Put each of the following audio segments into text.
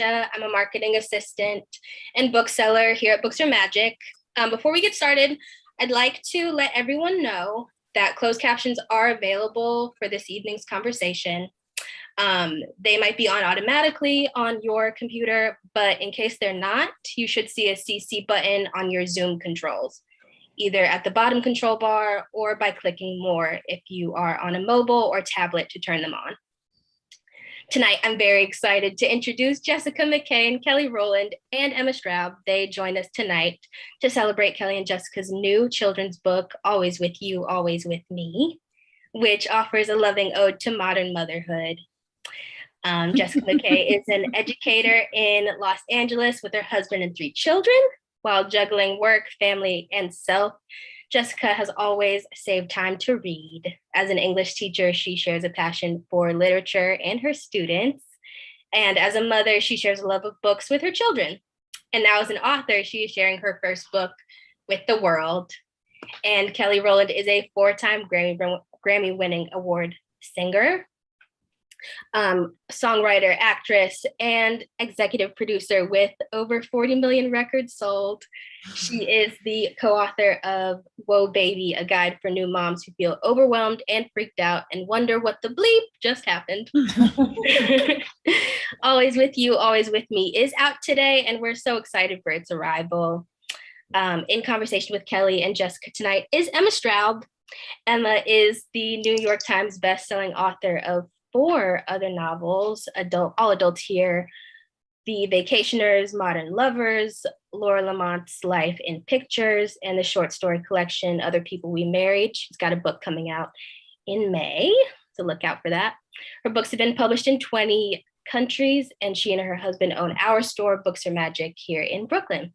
I'm a marketing assistant and bookseller here at Books Are Magic. Before we get started, I'd like to let everyone know that closed captions are available for this evening's conversation. They might be on automatically on your computer, but in case they're not, you should see a CC button on your Zoom controls, either at the bottom control bar or by clicking more if you are on a mobile or tablet to turn them on. Tonight, I'm very excited to introduce Jessica McKay and Kelly Rowland and Emma Straub. They joined us tonight to celebrate Kelly and Jessica's new children's book, Always With You, Always With Me, which offers a loving ode to modern motherhood. Jessica McKay is an educator in Los Angeles with her husband and 3 children. While juggling work, family, and self, Jessica has always saved time to read. As an English teacher, she shares a passion for literature and her students. And as a mother, she shares a love of books with her children. And now as an author, she is sharing her first book with the world. And Kelly Rowland is a 4-time Grammy-winning award singer, songwriter, actress, and executive producer with over 40 million records sold. She is the co-author of Whoa Baby, a guide for new moms who feel overwhelmed and freaked out and wonder what the bleep just happened. Always With You, Always With Me is out today, and we're so excited for its arrival. In conversation with Kelly and Jessica tonight is Emma Straub. Emma is the New York Times bestselling author of 4 other novels, all adults here: The Vacationers, Modern Lovers, Laura Lamont's Life in Pictures, and the short story collection, Other People We Married. She's got a book coming out in May, so look out for that. Her books have been published in 20 countries, and she and her husband own our store, Books Are Magic, here in Brooklyn.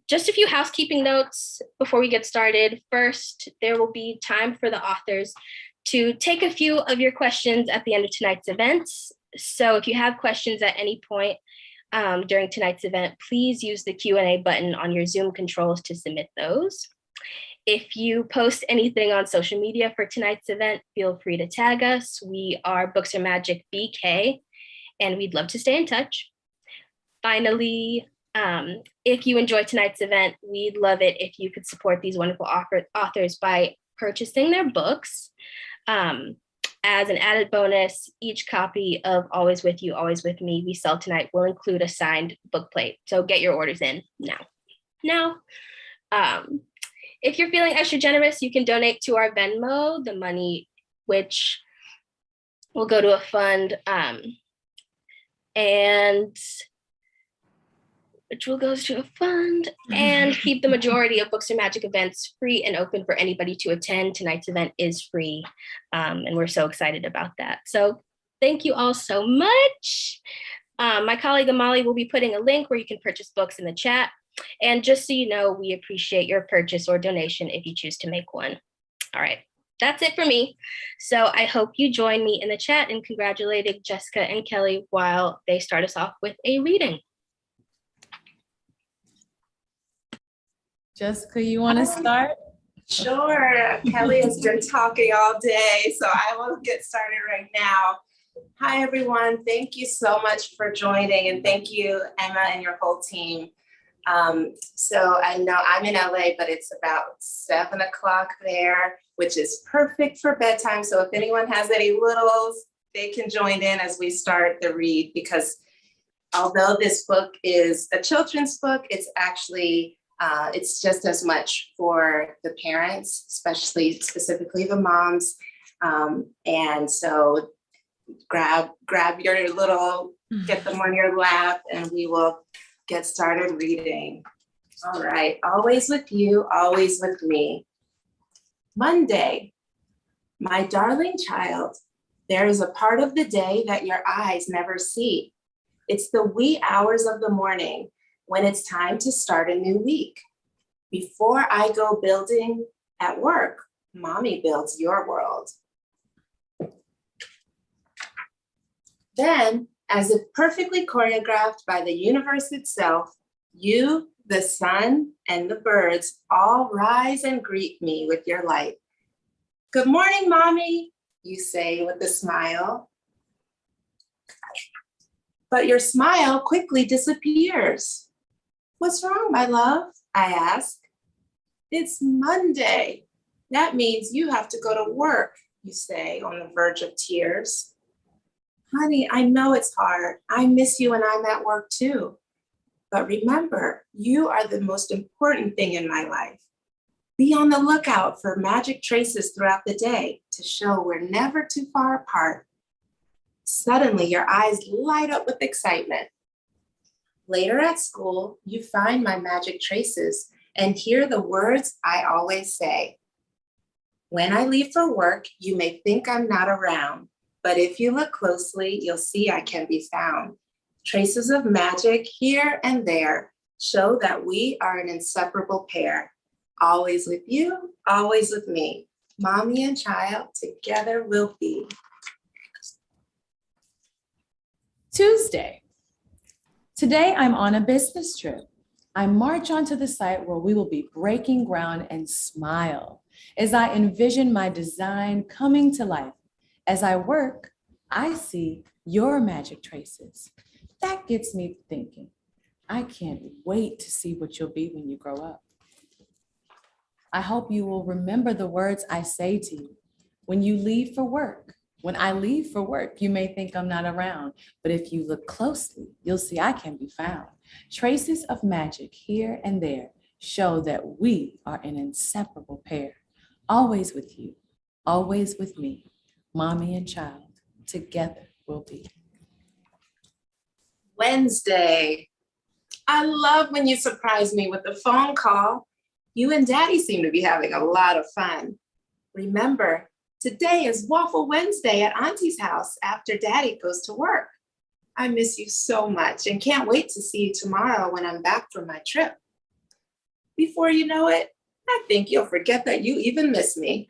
Just a few housekeeping notes before we get started. First, there will be time for the authors to take a few of your questions at the end of tonight's events. So if you have questions at any point during tonight's event, please use the Q&A button on your Zoom controls to submit those. If you post anything on social media for tonight's event, feel free to tag us. We are Books Are Magic BK, and we'd love to stay in touch. Finally, if you enjoy tonight's event, we'd love it if you could support these wonderful authors by purchasing their books. As an added bonus, each copy of Always With You, Always With Me we sell tonight will include a signed book plate. So get your orders in now. If you're feeling extra generous, you can donate to our Venmo, the money which will go to a fund and keep the majority of Books Are Magic events free and open for anybody to attend. Tonight's event is free, and we're so excited about that. So thank you all so much. My colleague Amali will be putting a link where you can purchase books in the chat. And just so you know, we appreciate your purchase or donation if you choose to make one. All right, that's it for me. So I hope you join me in the chat in congratulating Jessica and Kelly while they start us off with a reading. Jessica, you want to start? Sure. Kelly has been talking all day, so I will get started right now. Hi, everyone. Thank you so much for joining, and thank you, Emma, and your whole team. So I know I'm in LA, but it's about 7 o'clock there, which is perfect for bedtime. So if anyone has any littles, they can join in as we start the read, because although this book is a children's book, it's actually it's just as much for the parents, specifically the moms. And so grab your little, get them on your lap, and we will get started reading. All right, Always With You, Always With Me. Monday, my darling child, there is a part of the day that your eyes never see. It's the wee hours of the morning, when it's time to start a new week. Before I go building at work, mommy builds your world. Then, as if perfectly choreographed by the universe itself, you, the sun, and the birds all rise and greet me with your light. Good morning, mommy, you say with a smile. but your smile quickly disappears. What's wrong, my love? I ask. It's Monday. That means you have to go to work, you say, on the verge of tears. Honey, I know it's hard. I miss you when I'm at work too. But remember, you are the most important thing in my life. Be on the lookout for magic traces throughout the day to show we're never too far apart. Suddenly, your eyes light up with excitement. Later at school, you find my magic traces and hear the words I always say. When I leave for work, you may think I'm not around, but if you look closely, you'll see I can be found. Traces of magic here and there show that we are an inseparable pair. Always with you, always with me. Mommy and child, together we'll be. Tuesday. Today I'm on a business trip. I march onto the site where we will be breaking ground and smile as I envision my design coming to life. As I work, I see your magic traces. That gets me thinking. I can't wait to see what you'll be when you grow up. I hope you will remember the words I say to you when you leave for work. When I leave for work, you may think I'm not around, but if you look closely, you'll see I can be found. Traces of magic here and there show that we are an inseparable pair. Always with you, always with me, mommy and child, together we'll be. Wednesday. I love when you surprise me with a phone call. You and Daddy seem to be having a lot of fun. Remember, today is Waffle Wednesday at Auntie's house after Daddy goes to work. I miss you so much and can't wait to see you tomorrow when I'm back from my trip. Before you know it, I think you'll forget that you even miss me.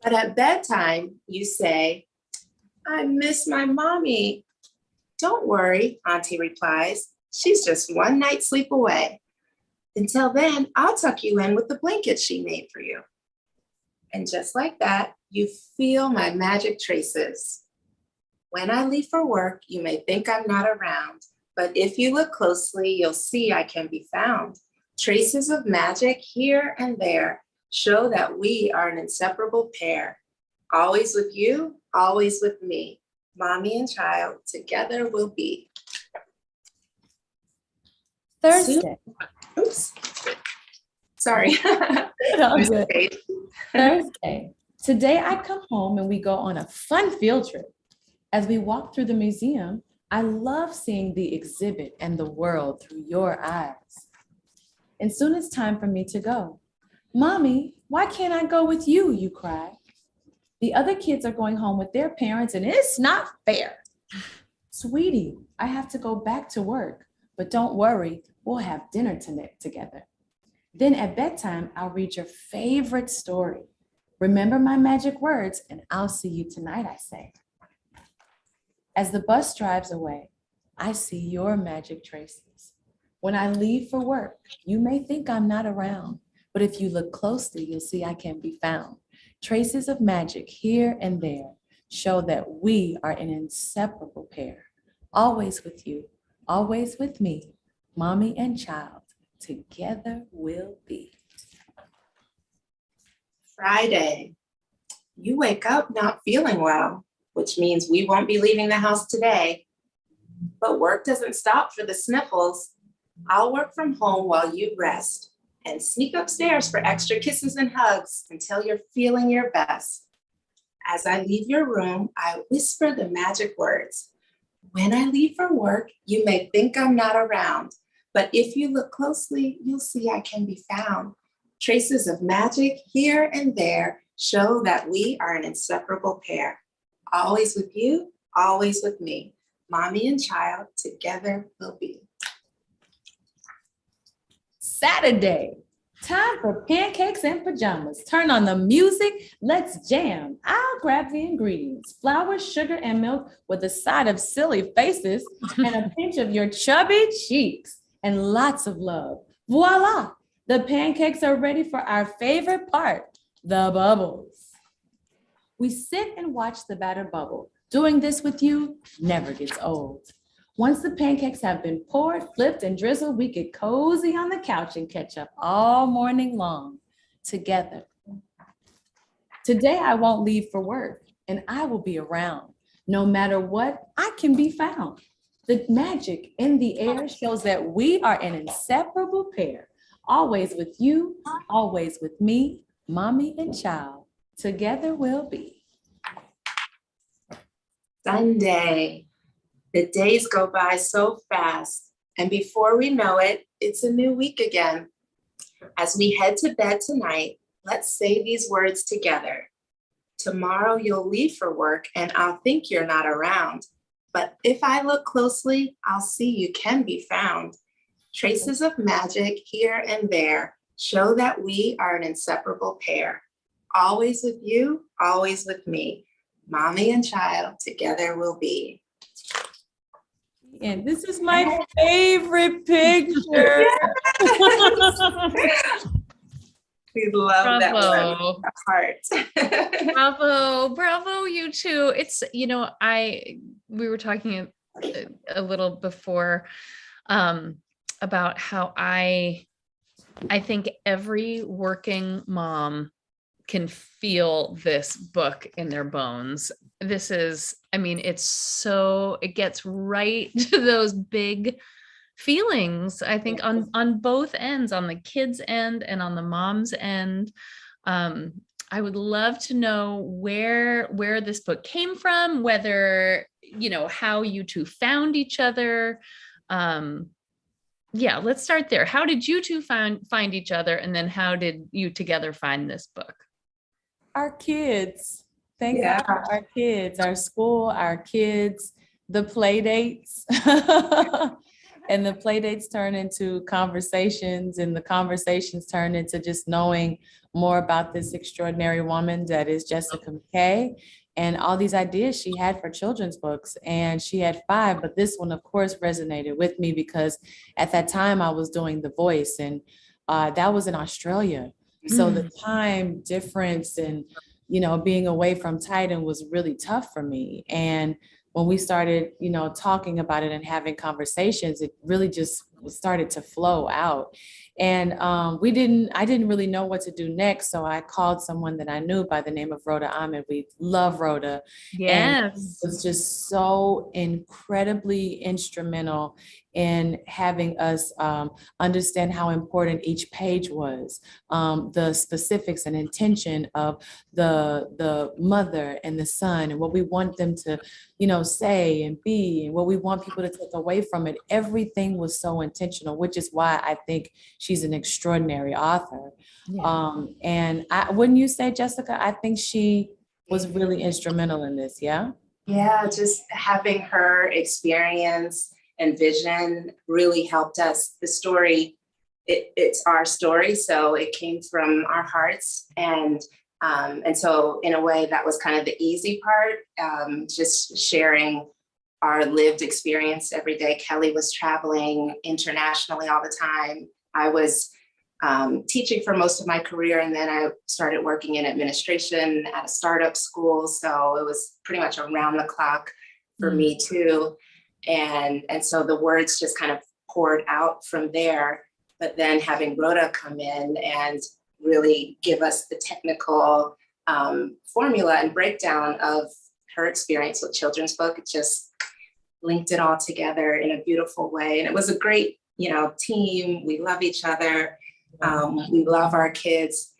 But at bedtime, you say, I miss my mommy. Don't worry, Auntie replies. She's just one night's sleep away. Until then, I'll tuck you in with the blanket she made for you. And just like that, you feel my magic traces. When I leave for work, you may think I'm not around, but if you look closely, you'll see I can be found. Traces of magic here and there show that we are an inseparable pair. Always with you, always with me. Mommy and child, together we'll be. Thursday. Oops. Sorry. Thursday. Today I come home and we go on a fun field trip. As we walk through the museum, I love seeing the exhibit and the world through your eyes. And soon it's time for me to go. Mommy, why can't I go with you? You cry. The other kids are going home with their parents and it's not fair. Sweetie, I have to go back to work, but don't worry, we'll have dinner tonight together. Then at bedtime, I'll read your favorite story. Remember my magic words and I'll see you tonight, I say. As the bus drives away, I see your magic traces. When I leave for work, you may think I'm not around, but if you look closely, you'll see I can be found. Traces of magic here and there show that we are an inseparable pair. Always with you, always with me, mommy and child, together we'll be. Friday. You wake up not feeling well, which means we won't be leaving the house today. But work doesn't stop for the sniffles. I'll work from home while you rest and sneak upstairs for extra kisses and hugs until you're feeling your best. As I leave your room, I whisper the magic words. When I leave for work, you may think I'm not around, but if you look closely, you'll see I can be found. Traces of magic here and there show that we are an inseparable pair. Always with you, always with me. Mommy and child, together we'll be. Saturday, time for pancakes and pajamas. Turn on the music, let's jam. I'll grab the ingredients, flour, sugar, and milk with a side of silly faces and a pinch of your chubby cheeks and lots of love. Voila, the pancakes are ready for our favorite part, the bubbles. We sit and watch the batter bubble. Doing this with you never gets old. Once the pancakes have been poured, flipped, and drizzled, we get cozy on the couch and catch up all morning long together. Today, I won't leave for work, and I will be around. No matter what, I can be found. The magic in the air shows that we are an inseparable pair. Always with you, always with me, mommy and child. Together we'll be. Sunday. The days go by so fast, and before we know it, it's a new week again. As we head to bed tonight, let's say these words together. Tomorrow you'll leave for work and I'll think you're not around. But if I look closely, I'll see you can be found. Traces of magic here and there show that we are an inseparable pair. Always with you, always with me. Mommy and child, together we'll be. And this is my favorite picture. We love that one. Bravo. Heart. Bravo, you two. It's, we were talking a little before about how I think every working mom can feel this book in their bones. This is, it gets right to those big feelings, I think, on both ends, on the kids' end and on the mom's end. I would love to know where this book came from, whether, how you two found each other. Let's start there. How did you two find each other? And then how did you together find this book? Our kids. Thank God for our kids, our school, our kids, the play dates. And the play dates turn into conversations, and the conversations turn into just knowing more about this extraordinary woman that is Jessica McKay, and all these ideas she had for children's books. And she had 5, but this one, of course, resonated with me because at that time I was doing The Voice, and that was in Australia. So the time difference and, being away from Titan was really tough for me. And when we started, talking about it and having conversations, it really just started to flow out. And I didn't really know what to do next. So I called someone that I knew by the name of Rhoda Ahmed. We love Rhoda. Yes. And it was just so incredibly instrumental in having us understand how important each page was, the specifics and intention of the mother and the son, and what we want them to, say and be, and what we want people to take away from it. Everything was so intentional, which is why I think she's an extraordinary author. Yeah. And wouldn't you say, Jessica, I think she was really instrumental in this, yeah? Yeah, just having her experience and vision really helped us. The story, it's our story, so it came from our hearts, and so in a way that was kind of the easy part, just sharing our lived experience every day. Kelly was traveling internationally all the time. I was teaching for most of my career, and then I started working in administration at a startup school, so it was pretty much around the clock for me too. And so the words just kind of poured out from there, but then having Rhoda come in and really give us the technical formula and breakdown of her experience with children's book, it just linked it all together in a beautiful way. And it was a great, team. We love each other. We love our kids,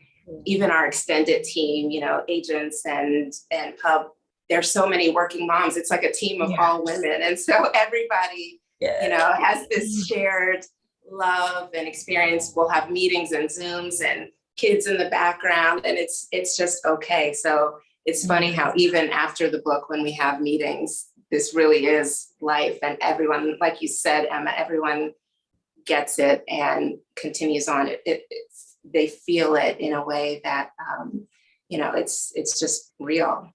even our extended team, agents and pub. There's so many working moms. It's like a team of all women. And so everybody, has this shared love and experience. We'll have meetings and Zooms and kids in the background, and it's just okay. So it's funny how even after the book, when we have meetings, this really is life, and everyone, like you said, Emma, everyone gets it and continues on. They feel it in a way that, it's just real.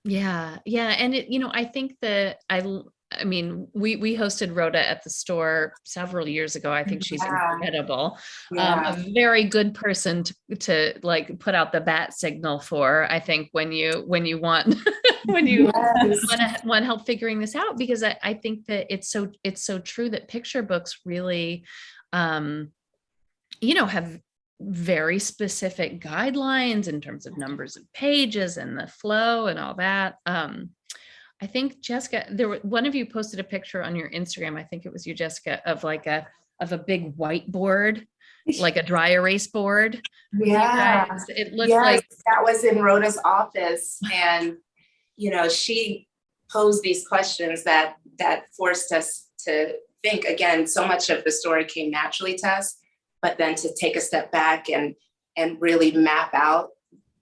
Yeah. And I think that we hosted Rhoda at the store several years ago. I think she's incredible. A very good person to like put out the bat signal for, I think, when you want when you Yes. want help figuring this out, because I think that it's so true that picture books really, have very specific guidelines in terms of numbers of pages and the flow and all that. I think Jessica, one of you posted a picture on your Instagram. I think it was you, Jessica, of a big whiteboard, like a dry erase board. Yeah. It looked Yes, like that was in Rhoda's office. And, she posed these questions that forced us to think. Again, so much of the story came naturally to us, but then to take a step back and really map out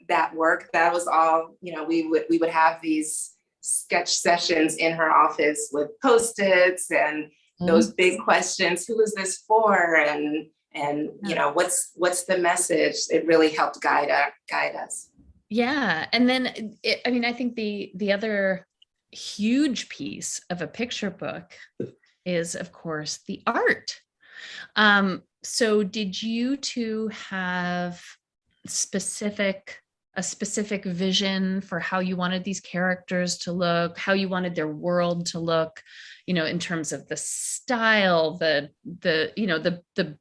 that work. That was all, we would have these sketch sessions in her office with Post-its and those big questions. Who is this for? And what's the message? It really helped guide us. Yeah. And then, I think the other huge piece of a picture book is, of course, the art. So did you two have a specific vision for how you wanted these characters to look, how you wanted their world to look, in terms of the style, the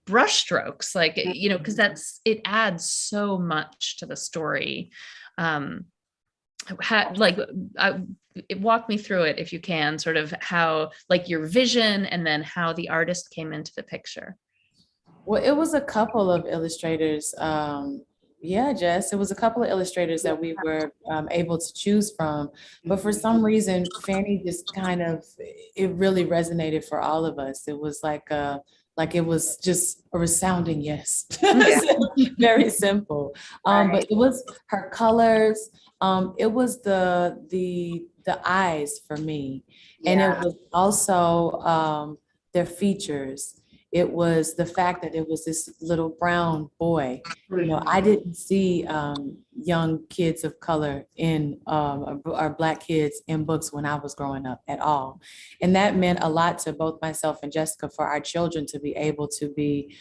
brush strokes, because it adds so much to the story. Walk me through it if you can, sort of how, your vision, and then how the artist came into the picture. Well, it was a couple of illustrators. Jess, it was a couple of illustrators that we were able to choose from. But for some reason, Fanny just it really resonated for all of us. It was like it was just a resounding yes. Very simple. But it was her colors. It was the eyes for me. And it was also their features. It was the fact that it was this little brown boy. I didn't see young kids of color or Black kids in books when I was growing up at all. And that meant a lot to both myself and Jessica, for our children to be able to be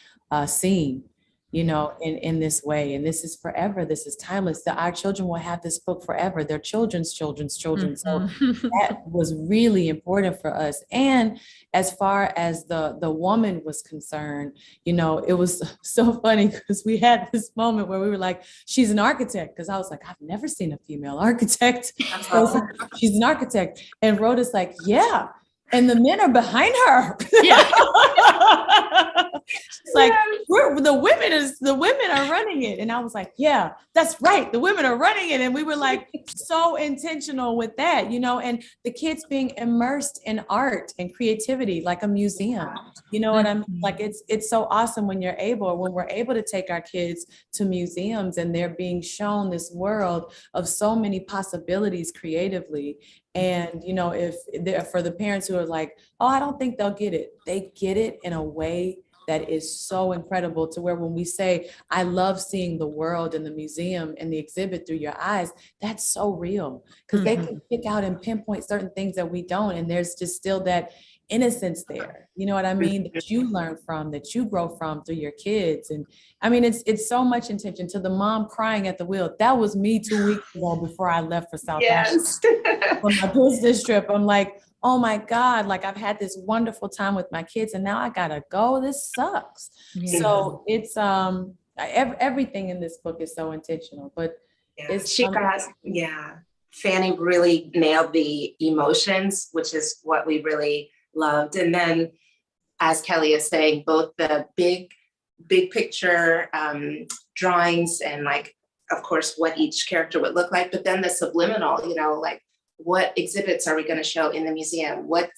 seen, in this way. And this is forever. This is timeless. That our children will have this book forever. Their children's children's children. So that was really important for us. And as far as the woman was concerned, it was so funny because we had this moment where we were like, she's an architect. Because I was like, I've never seen a female architect. So she's an architect. And Rhoda's like, yeah. And the men are behind her. Yeah. It's like, the women are running it. And I was like, yeah, that's right. The women are running it. And we were like, so intentional with that, and the kids being immersed in art and creativity, like a museum. You know what I mean? Like, it's so awesome when we're able to take our kids to museums and they're being shown this world of so many possibilities creatively. And, for the parents who are like, oh, I don't think they'll get it. They get it in a way that is so incredible, to where when we say, I love seeing the world in the museum and the exhibit through your eyes, that's so real, because they can pick out and pinpoint certain things that we don't. And there's just still that innocence there, you know what I mean, that you learn from, that you grow from through your kids. And I mean, it's so much intention. To the mom crying at the wheel, that was me 2 weeks ago before I left for South Africa on my business trip. I'm like, oh my God, like, I've had this wonderful time with my kids and now I gotta go. This sucks. Yeah. So it's everything in this book is so intentional, but Fanny really nailed the emotions, which is what we really loved. And then, as Kelly is saying, both the big picture drawings and, of course, what each character would look like, but then the subliminal, what exhibits are we going to show in the museum? What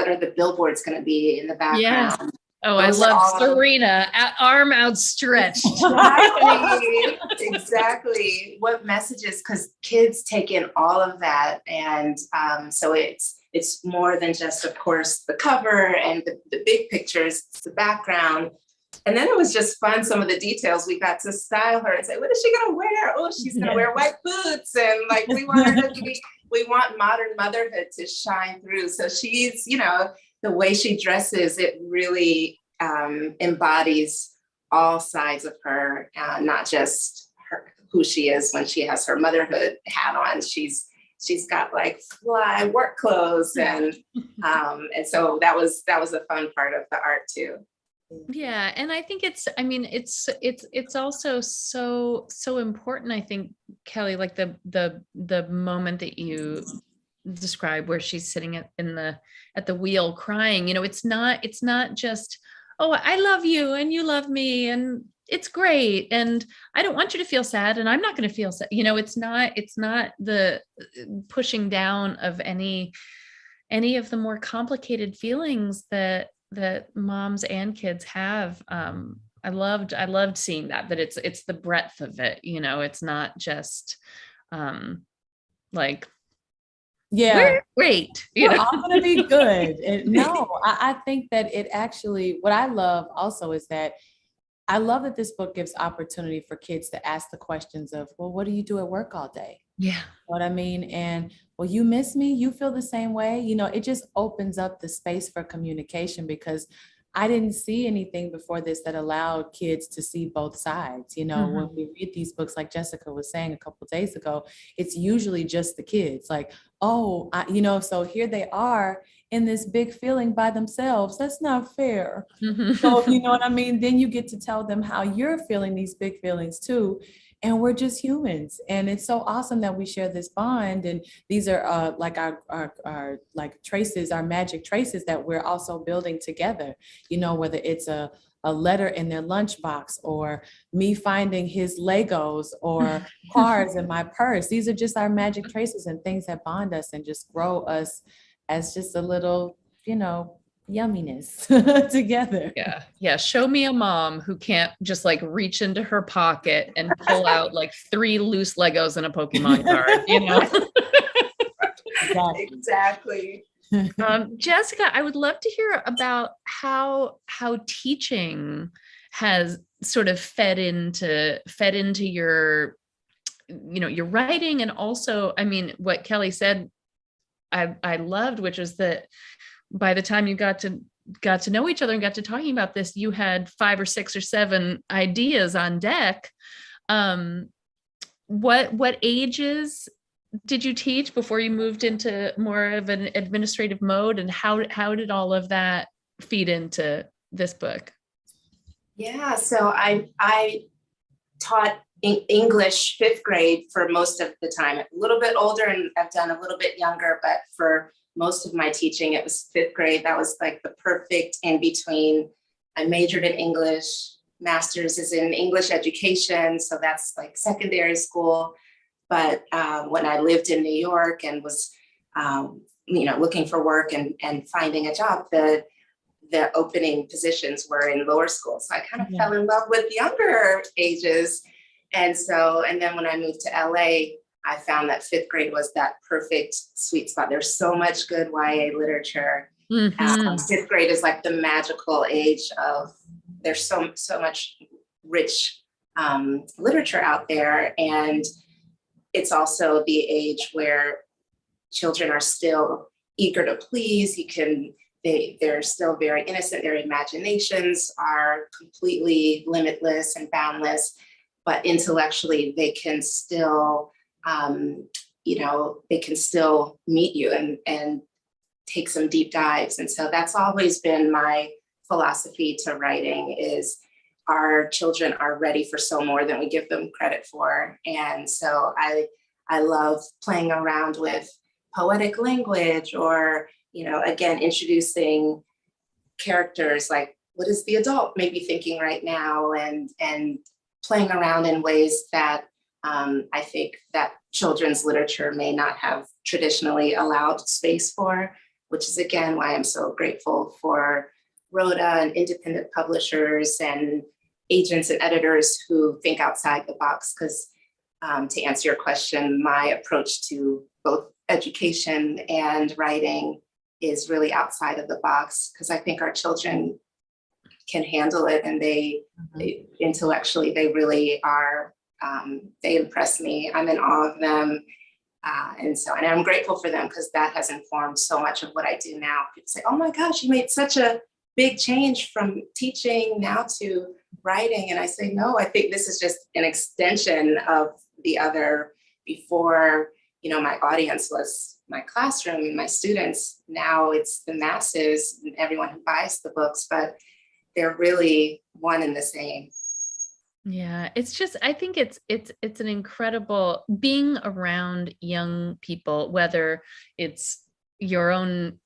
are the billboards going to be in the background? Yeah. Oh, those, I love Serena, arm outstretched. Exactly. What messages? Because kids take in all of that, and so it's more than just, of course, the cover and the big pictures. It's the background. And then it was just fun. Some of the details, we got to style her and say, what is she going to wear? Oh, she's going to wear white boots. And we want her to be, we want modern motherhood to shine through. So she's, the way she dresses, it really embodies all sides of her, not just who she is when she has her motherhood hat on. She's she's got like fly work clothes, and so that was a fun part of the art too. Yeah. And I think it's also so important. I think, Kelly, like the moment that you describe where she's sitting at the wheel crying, it's not just, oh, I love you and you love me and it's great and I don't want you to feel sad and I'm not going to feel sad. It's not the pushing down of any of the more complicated feelings that moms and kids have. I loved seeing that it's the breadth of it. It's not just like, Yeah, we're great. we're all going to be good. No, I think that it actually, what I love also is that I love that this book gives opportunity for kids to ask the questions of, well, what do you do at work all day? Yeah. What I mean? And, well, you miss me? You feel the same way? It just opens up the space for communication, because I didn't see anything before this that allowed kids to see both sides. When we read these books, like Jessica was saying a couple of days ago, it's usually just the kids like, oh, so here they are in this big feeling by themselves. That's not fair. So, you know what I mean? Then you get to tell them how you're feeling these big feelings too. And we're just humans. And it's so awesome that we share this bond. And these are like our like traces, our magic traces that we're also building together, whether it's a letter in their lunchbox or me finding his Legos or cars in my purse. These are just our magic traces and things that bond us and just grow us as just a little, yumminess together. Yeah. Show me a mom who can't just like reach into her pocket and pull out like 3 loose Legos and a Pokemon card, Exactly. Jessica, I would love to hear about how teaching has sort of fed into your, your writing. And also, what Kelly said, I loved, which was that by the time you got to know each other and got to talking about this, you had 5 or 6 or 7 ideas on deck. What ages did you teach before you moved into more of an administrative mode, and how did all of that feed into this book? Yeah, so I taught English 5th grade for most of the time. A little bit older, and I've done a little bit younger, but for most of my teaching, it was 5th grade. That was like the perfect in between. I majored in English, master's is in English education, so that's like secondary school. But when I lived in New York and was, looking for work and finding a job, the opening positions were in lower school. So I kind of fell in love with younger ages. And then when I moved to LA, I found that 5th grade was that perfect sweet spot. There's so much good YA literature. 5th grade is like the magical age of, there's so much rich literature out there. And it's also the age where children are still eager to please. They're still very innocent. Their imaginations are completely limitless and boundless, but intellectually they can still, meet you and take some deep dives. And so that's always been my philosophy to writing is our children are ready for so more than we give them credit for. And so I love playing around with poetic language or, again, introducing characters like, what is the adult maybe thinking right now? And playing around in ways that I think that children's literature may not have traditionally allowed space for, which is, again, why I'm so grateful for Rhoda and independent publishers and agents and editors who think outside the box. Because to answer your question, my approach to both education and writing is really outside of the box, because I think our children can handle it, and they intellectually, they really are, they impress me. I'm in awe of them. And I'm grateful for them, because that has informed so much of what I do now. People say, oh my gosh, you made such a big change from teaching now to writing. And I say, no, I think this is just an extension of the other. Before my audience was my classroom, my students. Now it's the masses and everyone who buys the books, but they're really one and the same. Yeah, it's just, I think it's an incredible being around young people, whether it's your own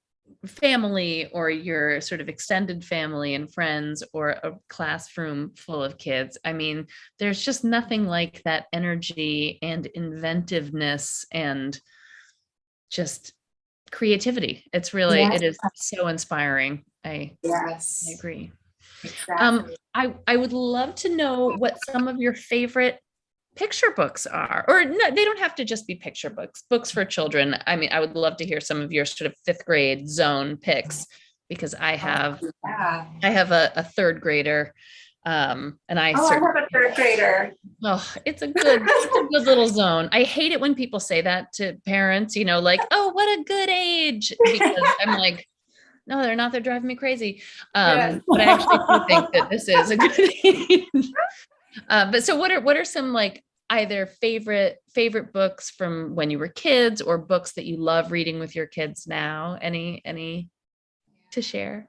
family or your sort of extended family and friends or a classroom full of kids. I mean, there's just nothing like that energy and inventiveness and just creativity. It's really, Yes. it is so inspiring. I Yes. agree. Exactly. I would love to know what some of your favorite picture books are, or no, they don't have to just be picture books for children. I mean, I would love to hear some of your sort of 5th grade zone picks, because I have a 3rd grader. And I have a 3rd grader. Oh, it's a good little zone. I hate it when people say that to parents, like, oh, what a good age, because I'm like, no, they're not. They're driving me crazy. Yes. But I actually do think that this is a good age. But so what are some like either favorite books from when you were kids or books that you love reading with your kids now? Any to share?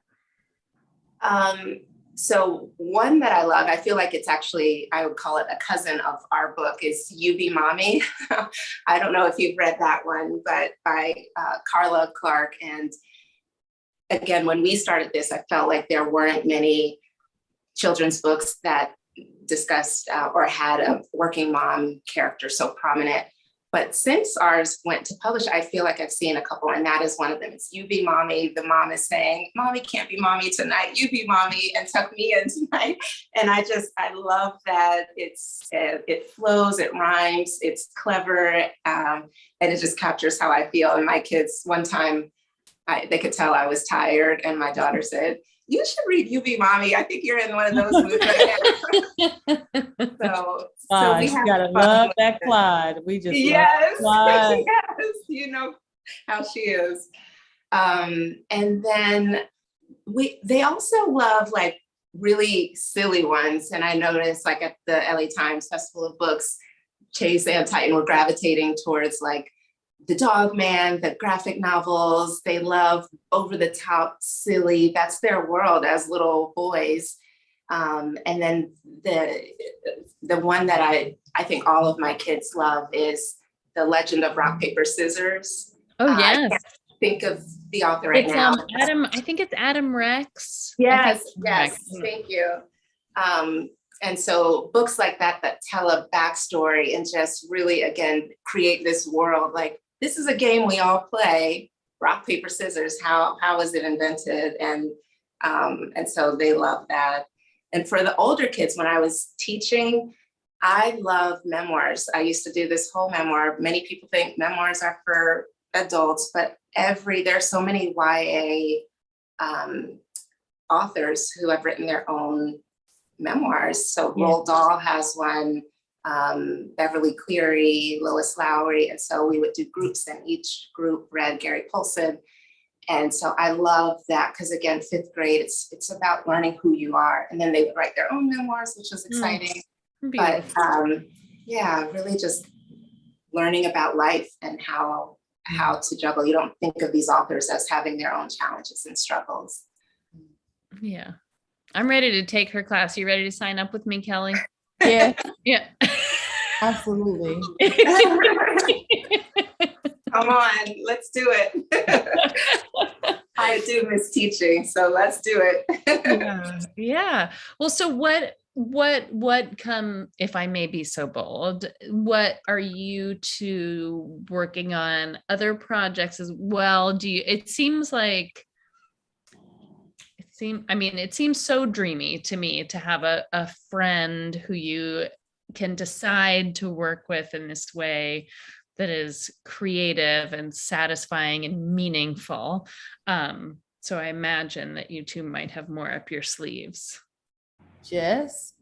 So one that I love, I feel like it's actually, I would call it a cousin of our book, is You Be Mommy. I don't know if you've read that one, but by Carla Clark. And again, when we started this, I felt like there weren't many children's books that discussed or had a working mom character so prominent. But since ours went to publish, I feel like I've seen a couple, and that is one of them. It's You Be Mommy. The mom is saying, Mommy can't be mommy tonight. You be mommy and tuck me in tonight. And I love that it flows, it rhymes, it's clever, and it just captures how I feel. And my kids, one time, they could tell I was tired, and my daughter said, you should read You Be Mommy. I think you're in one of those moods right now. So we have gotta love that Claude. We just yes, love Claude. yes, you know how she is. And then they also love like really silly ones. And I noticed like at the LA Times Festival of Books, Chase and Titan were gravitating towards like the Dog Man, the graphic novels. They love over the top, silly. That's their world as little boys. And then the one that I think all of my kids love is The Legend of Rock, Paper, Scissors. Oh, yes. I can't think of the author right now. I think it's Adam Rex. Yes, thank you. And so books like that tell a backstory and just really, again, create this world. Like, this is a game we all play, rock, paper, scissors. How was it invented? And so they love that. And for the older kids, when I was teaching, I love memoirs. I used to do this whole memoir. Many people think memoirs are for adults, but there's so many YA authors who have written their own memoirs. So Roald Dahl has one, Beverly Cleary, Lois Lowry. And so we would do groups, and each group read Gary Polson. And so I love that because, again, 5th grade, it's about learning who you are. And then they would write their own memoirs, which was exciting. But really just learning about life and how to juggle. You don't think of these authors as having their own challenges and struggles. Yeah. I'm ready to take her class. You ready to sign up with me, Kelly? Yeah. Yeah. Absolutely. Come on, let's do it. I do miss teaching, so let's do it. Yeah. Well, so what come, if I may be so bold, what are you two working on? Other projects as well? It seems so dreamy to me to have a friend who you can decide to work with in this way that is creative and satisfying and meaningful. So I imagine that you two might have more up your sleeves. Jess?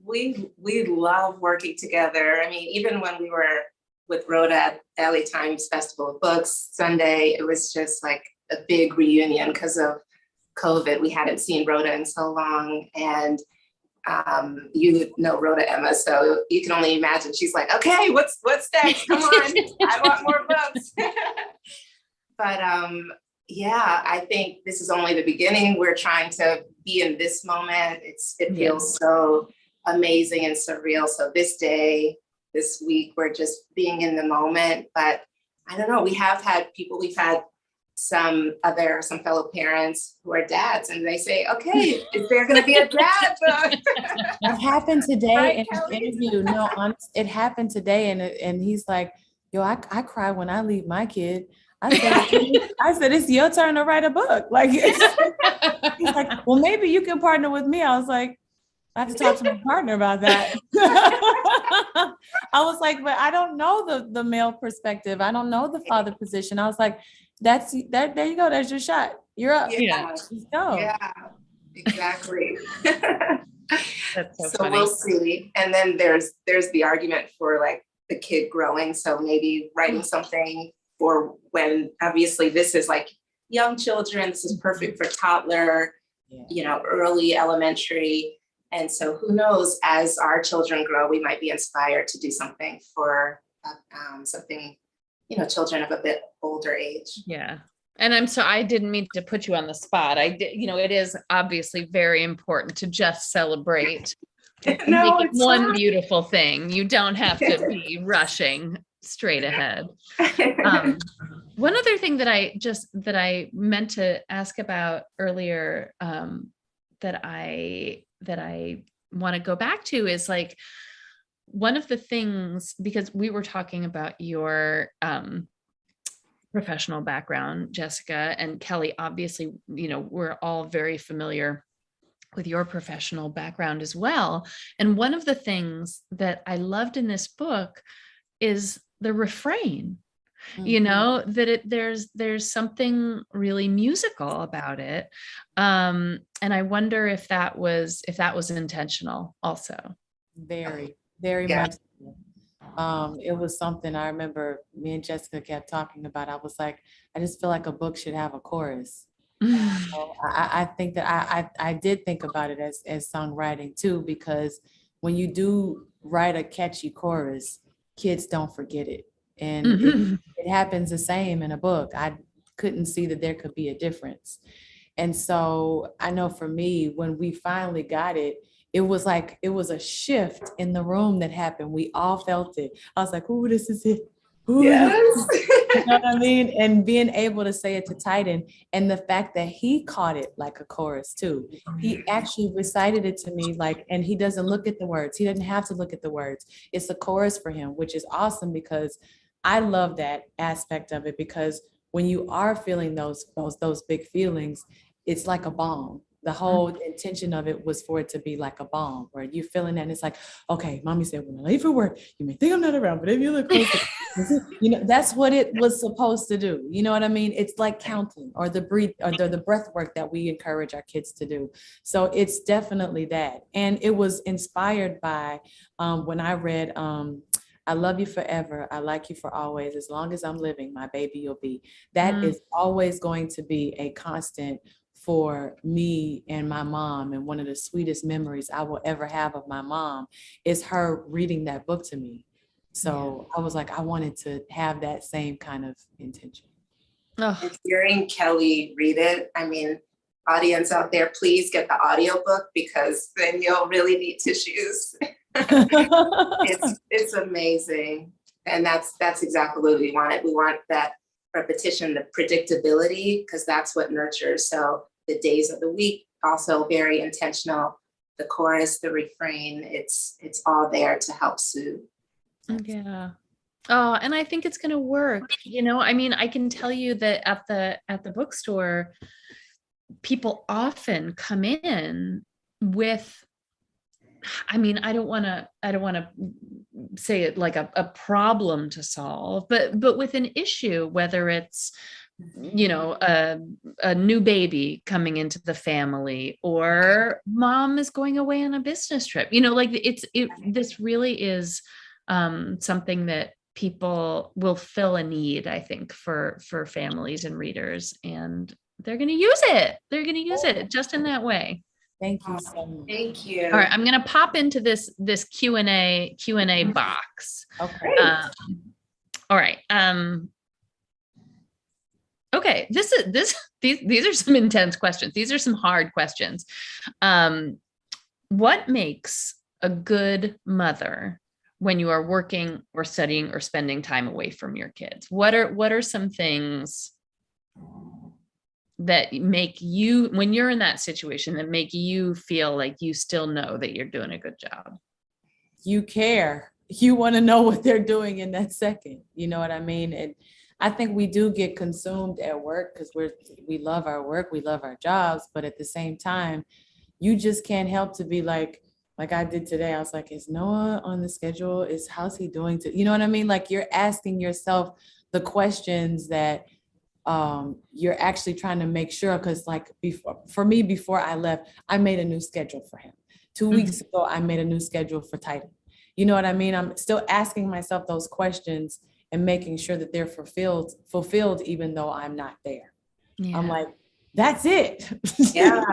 We love working together. I mean, even when we were with Rhoda at LA Times Festival of Books Sunday, it was just like a big reunion because of COVID. We hadn't seen Rhoda in so long. And You know Rhoda, Emma, so you can only imagine. She's like, okay, what's next? Come on, I want more books. But yeah, I think this is only the beginning. We're trying to be in this moment. It feels so amazing and surreal. So this day, this week, we're just being in the moment. But I don't know, we've had some fellow parents who are dads, and they say, okay, is there going to be a dad book? It happened today Right, in an interview. No, it happened today, and he's like, yo, I cry when I leave my kid. I said, it's your turn to write a book. Like, he's like, well, maybe you can partner with me. I was like, I have to talk to my partner about that. I was like, but I don't know the male perspective. I don't know the father position. I was like, there you go. There's your shot. You're up. Yeah. Let's go. Yeah, exactly. That's so So funny. we'll see. And then there's the argument for like the kid growing. So maybe writing something for when, obviously this is like young children. This is perfect for toddler, early elementary. And so who knows, as our children grow, we might be inspired to do something for children of a bit older age. Yeah. And I didn't mean to put you on the spot. I did, it is obviously very important to just celebrate. No, Make it it's one not. beautiful thing. You don't have to be rushing straight ahead. One other thing that I meant to ask about earlier, that I want to go back to is like, one of the things, because we were talking about your professional background, Jessica and Kelly, obviously, we're all very familiar with your professional background as well. And one of the things that I loved in this book is the refrain, that there's something really musical about it. And I wonder if that was intentional also. Very, very much. It was something I remember me and Jessica kept talking about. I was like, I just feel like a book should have a chorus. So I think that I did think about it as songwriting too, because when you do write a catchy chorus, kids don't forget it. And it happens the same in a book. I couldn't see that there could be a difference. And so I know for me, when we finally got it, it was like, it was a shift in the room that happened. We all felt it. I was like, oh, this is it. Ooh, Yes. you know what I mean? And being able to say it to Titan, and the fact that he caught it like a chorus too. He actually recited it to me like, and he doesn't look at the words. He doesn't have to look at the words. It's a chorus for him, which is awesome, because I love that aspect of it, because when you are feeling those big feelings, it's like a balm. The whole intention of it was for it to be like a balm, where you're feeling that and it's like, okay, mommy said, when I leave for work, you may think I'm not around, but if you look closer, that's what it was supposed to do. You know what I mean? It's like counting, or the breath work that we encourage our kids to do. So it's definitely that. And it was inspired by when I read, I love you forever. I like you for always. As long as I'm living, my baby you'll be. That is always going to be a constant for me and my mom. And one of the sweetest memories I will ever have of my mom is her reading that book to me. So I was like, I wanted to have that same kind of intention. And hearing Kelly read it, I mean, audience out there, please get the audiobook, because then you'll really need tissues. It's amazing. And that's exactly what we want. We want that repetition, the predictability, because that's what nurtures. So the days of the week, also very intentional. The chorus, the refrain, it's all there to help soothe. Yeah. Oh, and I think it's going to work. I mean, I can tell you that at the bookstore, people often come in with, I mean, I don't want to say it like a problem to solve, but with an issue, whether it's, a new baby coming into the family, or mom is going away on a business trip, like this really is something that people will fill a need, I think, for families and readers, and they're going to use it. They're going to use it just in that way. Thank you so much. Thank you. All right, I'm gonna pop into this Q&A box. Okay. All right. Okay, these are some intense questions. These are some hard questions. What makes a good mother when you are working or studying or spending time away from your kids? What are some things that make you, when you're in that situation, that make you feel like you still know that you're doing a good job? You care. You want to know what they're doing in that second. You know what I mean? And I think we do get consumed at work because we love our work, we love our jobs, but at the same time, you just can't help to be like I did today. I was like, is Noah on the schedule? How's he doing you know what I mean? Like, you're asking yourself the questions that you're actually trying to make sure, because like before I left, I made a new schedule for him. 2 weeks ago, I made a new schedule for Titan. You know what I mean? I'm still asking myself those questions and making sure that they're fulfilled, even though I'm not there. Yeah. I'm like, that's it. Yeah.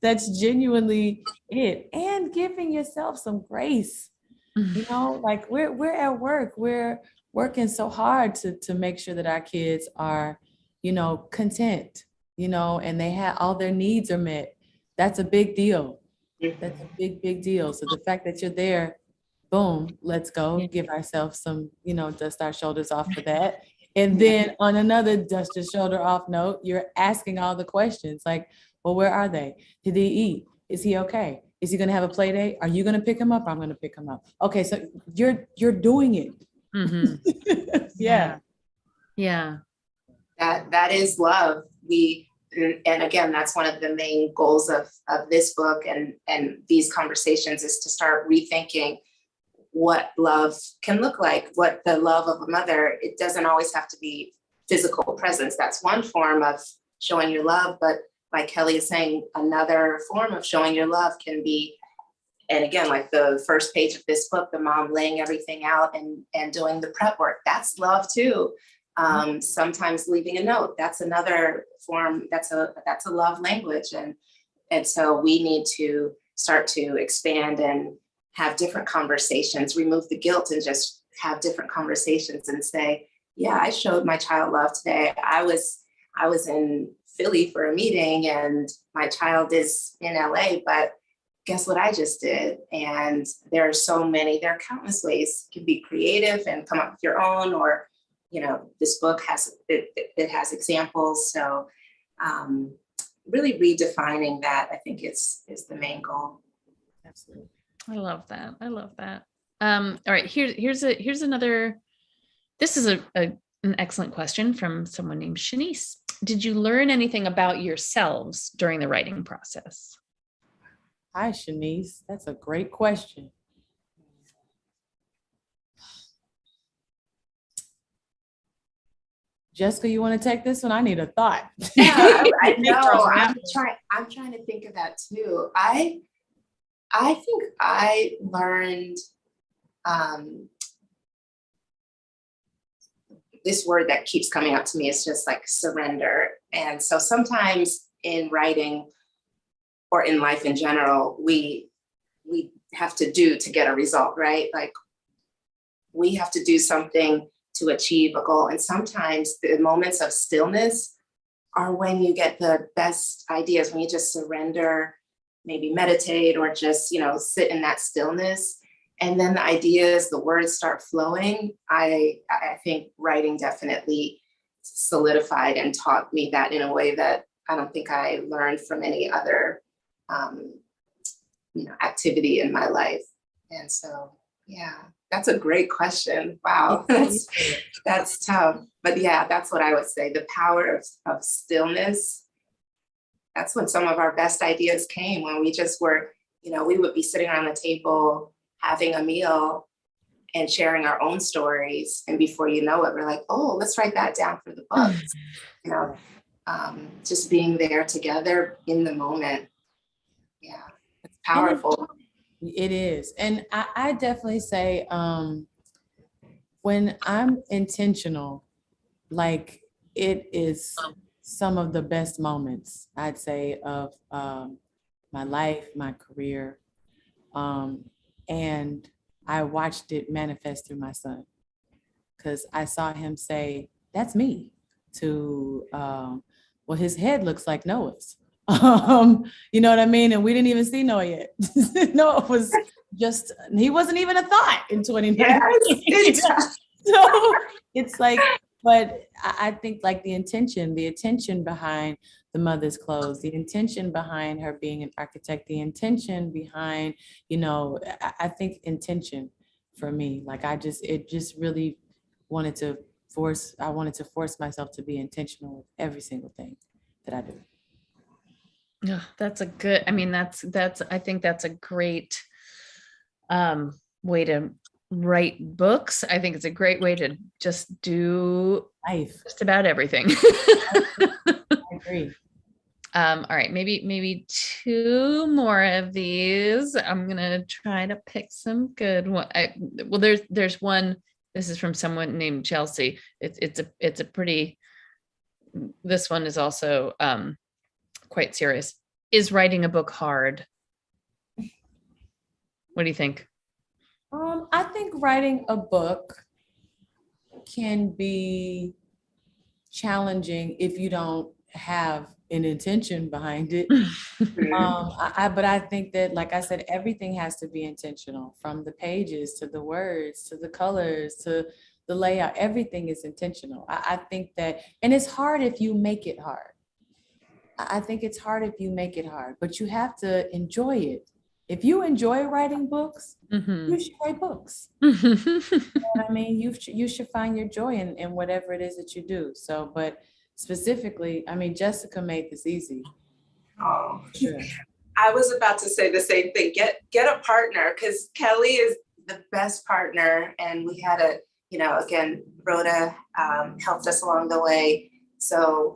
That's genuinely it. And giving yourself some grace. You know, like we're at work, we're working so hard to make sure that our kids are, you know, content, you know, and they have all their needs are met. That's a big deal. That's a big deal. So the fact that you're there, boom, let's go, give ourselves some, you know, dust our shoulders off for that. And then on another dust your shoulder off note, you're asking all the questions like, well, where are they? Did he eat? Is he okay? Is he going to have a play date? Are you going to pick him up? I'm going to pick him up. Okay, so you're doing it. Yeah. That is love. And again, that's one of the main goals of this book and these conversations, is to start rethinking what love can look like, what the love of a mother. It doesn't always have to be physical presence. That's one form of showing your love, but like Kelly is saying, another form of showing your love can be, and again, like the first page of this book, the mom laying everything out and doing the prep work, that's love too. Sometimes leaving a note, that's another form, that's a love language. And so we need to start to expand and have different conversations, remove the guilt and just have different conversations and say, yeah, I showed my child love today. I was in Philly for a meeting and my child is in LA, but guess what I just did? And there are countless ways. You can be creative and come up with your own, or, you know, this book has examples. So really redefining that, I think is the main goal. Absolutely. I love that. All right, here's another, this is an excellent question from someone named Shanice. Did you learn anything about yourselves during the writing process? Hi, Shanice. That's a great question. Jessica, you want to take this one? I need a thought. Yeah, I know. I'm trying to think of that too. I think I learned this word that keeps coming up to me is just like surrender. And so sometimes in writing or in life in general, we have to do to get a result, right? Like we have to do something to achieve a goal. And sometimes the moments of stillness are when you get the best ideas, when you just surrender, maybe meditate or just, you know, sit in that stillness. And then the ideas, the words start flowing. I think writing definitely solidified and taught me that in a way that I don't think I learned from any other, activity in my life. And so, yeah, that's a great question. Wow, that's tough. But yeah, that's what I would say. The power of stillness. That's when some of our best ideas came, when we just were, we would be sitting around the table having a meal and sharing our own stories. And before you know it, we're like, oh, let's write that down for the book. Just being there together in the moment. Yeah, it's powerful. It is. And I definitely say when I'm intentional, like it is some of the best moments, I'd say, of my life, my career. And I watched it manifest through my son, because I saw him say, "That's me," to, well, his head looks like Noah's. You know what I mean? And we didn't even see Noah yet. Noah was just, he wasn't even a thought in 2019. Yes, So it's like, but I think like the intention behind the mother's clothes, the intention behind her being an architect, the intention behind, I think intention for me, like it just really wanted to I wanted to force myself to be intentional with every single thing that I do. Yeah, that's a good, I mean, I think that's a great way to write books. I think it's a great way to just do Life. just about everything. I agree. All right, maybe two more of these. I'm gonna try to pick some good one. Well, there's one. This is from someone named Chelsea. It's a pretty. This one is also quite serious. Is writing a book hard? What do you think? I think writing a book can be challenging if you don't have an intention behind it. But I think that, like I said, everything has to be intentional, from the pages to the words to the colors to the layout. Everything is intentional. I think that, and it's hard if you make it hard. I think it's hard if you make it hard, but you have to enjoy it. If you enjoy writing books, you should write books. You know what I mean? You should find your joy in whatever it is that you do. So, but specifically, I mean, Jessica made this easy. Oh, sure. I was about to say the same thing. Get a partner, because Kelly is the best partner, and we had again, Rhoda helped us along the way. So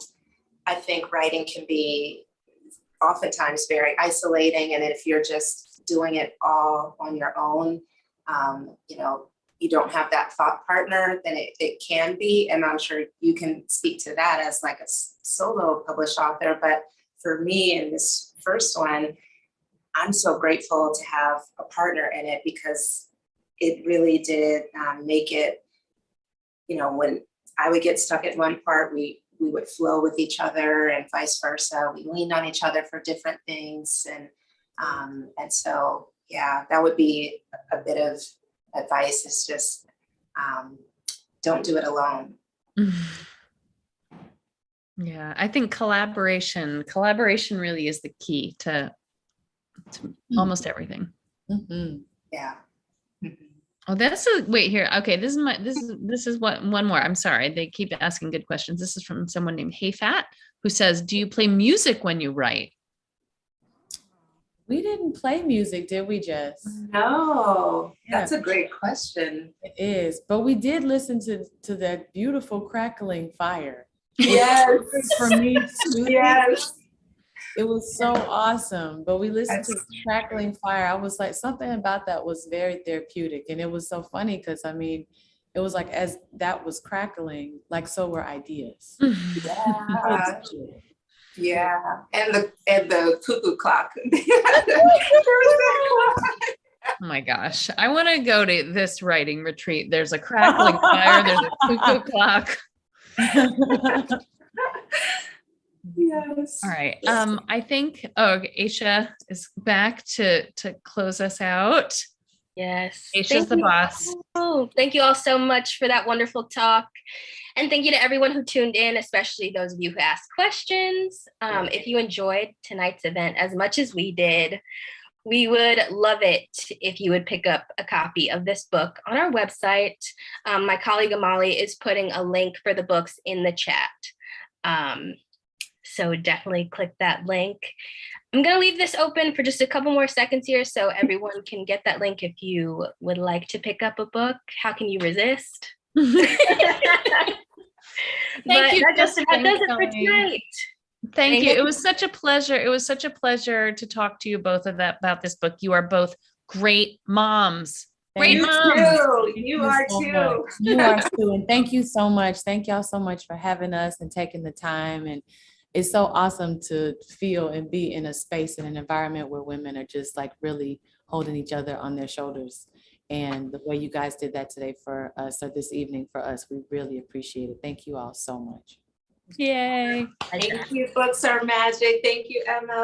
I think writing can be oftentimes very isolating, and if you're just doing it all on your own, you don't have that thought partner, then it can be, and I'm sure you can speak to that as like a solo published author. But for me in this first one, I'm so grateful to have a partner in it, because it really did make it, when I would get stuck at one part, we would flow with each other, and vice versa. We leaned on each other for different things. And so, yeah, that would be a bit of advice, is just don't do it alone. Yeah, I think collaboration really is the key to almost everything. Mm-hmm. Yeah. Oh, wait here. Okay, this is one more. I'm sorry. They keep asking good questions. This is from someone named Hey Fat, who says, do you play music when you write? We didn't play music, did we, Jess? No, that's a great question. It is, but we did listen to that beautiful crackling fire. Yes. For me too. Yes. It was so awesome. But we listened to crackling fire. I was like, something about that was very therapeutic. And it was so funny because, I mean, it was like as that was crackling, like so were ideas. Yeah. Yeah. And the cuckoo clock. Oh my gosh. I want to go to this writing retreat. There's a crackling fire. There's a cuckoo clock. Yes. All right. I think Aisha is back to close us out. Yes. Aisha's the boss. Oh, thank you all so much for that wonderful talk. And thank you to everyone who tuned in, especially those of you who asked questions. If you enjoyed tonight's event as much as we did, we would love it if you would pick up a copy of this book on our website. My colleague Amali is putting a link for the books in the chat. So definitely click that link. I'm going to leave this open for just a couple more seconds here so everyone can get that link if you would like to pick up a book. How can you resist? Thank you. That does it for tonight. Thank you. It was such a pleasure. It was such a pleasure to talk to you both about this book. You are both great moms. Great moms. You are too. You are too. And thank you so much. Thank y'all so much for having us and taking the time and it's so awesome to feel and be in a space and an environment where women are just like really holding each other on their shoulders. And the way you guys did that today for us, or this evening for us, we really appreciate it. Thank you all so much. Yay. Thank you, Books Are Magic. Thank you, Emma.